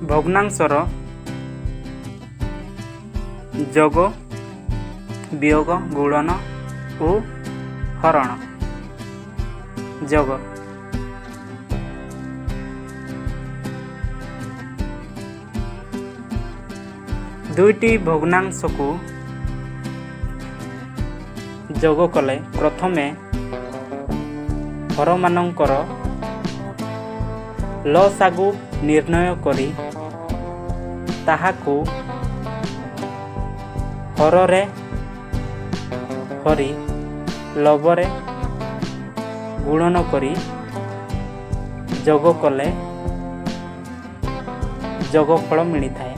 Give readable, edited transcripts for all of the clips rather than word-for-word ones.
ଭଗ୍ନାଂଶର ଯୋଗ ବିୟୋଗ ଗୁଣନ ଓ ହରଣ। ଯୋଗ ଦୁଇଟି ଭଗ୍ନାଂଶକୁ ଯୋଗ କଲେ ପ୍ରଥମେ ହରମାନଙ୍କର ଲସାଗୁ ନିର୍ଣ୍ଣୟ କରି ତାହାକୁ ହରରେ ହରି ଲବରେ ଗୁଣନ କରି ଯୋଗ କଲେ ଯୋଗଫଳ ମିଳିଥାଏ।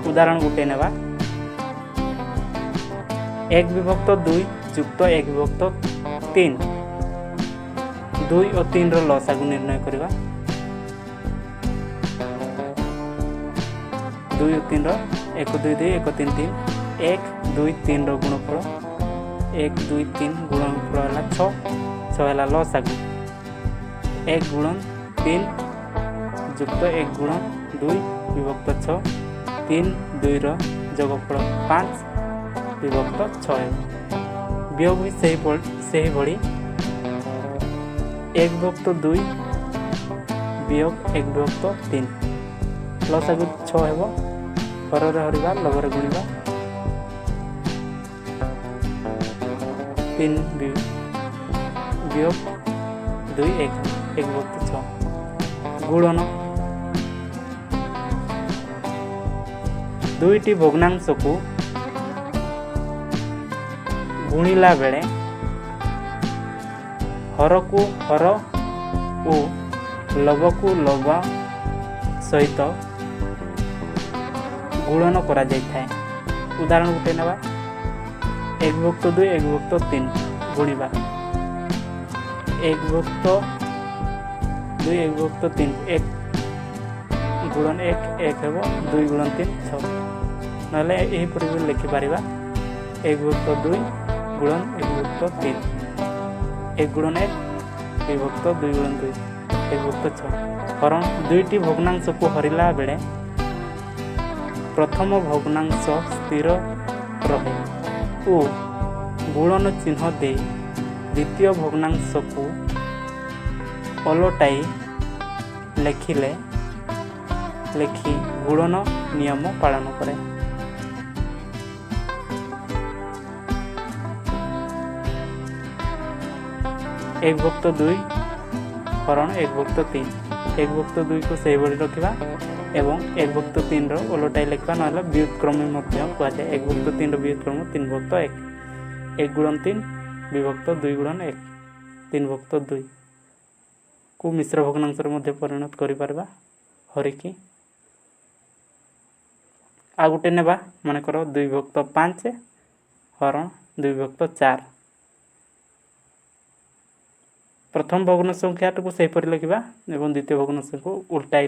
ଉଦାହରଣ ଗୋଟେ ନେବା। 1/2 ଯୁକ୍ତ 1/3 2 ଓ 3 ର ଲସାଗୁ ନିର୍ଣ୍ଣୟ କରିବା। 2 ଓ 3 ର 1 2 2 1 3 3 1 2 3 ର ଗୁଣଫଳ 1 2 3 ଗୁଣଫଳ ହେଲା 6 ହେଲା ଲସାଗୁ। 1 ଗୁଣନ 3 ଯୁକ୍ତ 1 ଗୁଣନ 2 ବିଭକ୍ତ 6 3 2 ର ଯୋଗଫଳ 5 ବିଭକ୍ତ 6 ହେବ। ବିୟୋଗ ବି ସେହିଭଳି 1/2 ବିୟୋଗ 1/3 ଲସାଗୁ 6 ହେବ। ହରରେ ହରିବା ଲବରେ ଗୁଣିବା 3 ବିୟୋଗ 2 1/6 ଗୁଣନ ଦୁଇଟି ଭଗ୍ନାଂଶକୁ ଗୁଣିଲା ବେଳେ ହରକୁ ହର ଓ ଲବକୁ ଲବ ସହିତ ଗୁଣନ କରାଯାଇଥାଏ। ଉଦାହରଣ ଗୋଟେ ନେବା। 1/2 1/3 ଗୁଣିବା 1/2 1/3 1 ଗୁଣନ 1 1 ହେବ 2 ଗୁଣନ 3 6 ନହେଲେ ଏହିପରି ବି ଲେଖିପାରିବା 1/2 ଗୁଣନ 1/3 1 ଗୁଣନ 1 ବିଭକ୍ତ 2 ଗୁଣନ 2 1/6 ହରଣ ଦୁଇଟି ଭଗ୍ନାଂଶକୁ ହରିଲା ବେଳେ ପ୍ରଥମ ଭଗ୍ନାଂଶ ସ୍ଥିର ରହେ ଓ ଗୁଣନ ଚିହ୍ନ ଦେଇ ଦ୍ୱିତୀୟ ଭଗ୍ନାଂଶକୁ ଓଲଟାଇ ଲେଖି ଗୁଣନ ନିୟମ ପାଳନ କରେ। 1/2 ହରଣ 1/3 1/2 କୁ ସେହିଭଳି ରଖିବା ଏବଂ 1/3 ର ଓଲଟାଇ ଲେଖିବା ନହେଲେ ବ୍ୟୁତ୍କ୍ରମୀ ମଧ୍ୟ କୁହାଯାଏ। 1/3 ର ବ୍ୟୁତ୍କ୍ରମ 3/1 1 ଗୁଣନ 3 ବିଭକ୍ତ 2 ଗୁଣନ 1 3/2 କୁ ମିଶ୍ର ଭଗ୍ନାଂଶରେ ମଧ୍ୟ ପରିଣତ କରିପାରିବା ହରିକି। ଆଉ ଗୋଟେ ନେବା ମନେକର 2/5 ହରଣ 2/4 ପ୍ରଥମ ଭଗ୍ନ ସଂଖ୍ୟାଟିକୁ ସେହିପରି ଲେଖିବା ଏବଂ ଦ୍ୱିତୀୟ ଭଗ୍ନ ସଂଖ୍ୟାକୁ ଉଲ୍ଟାଇ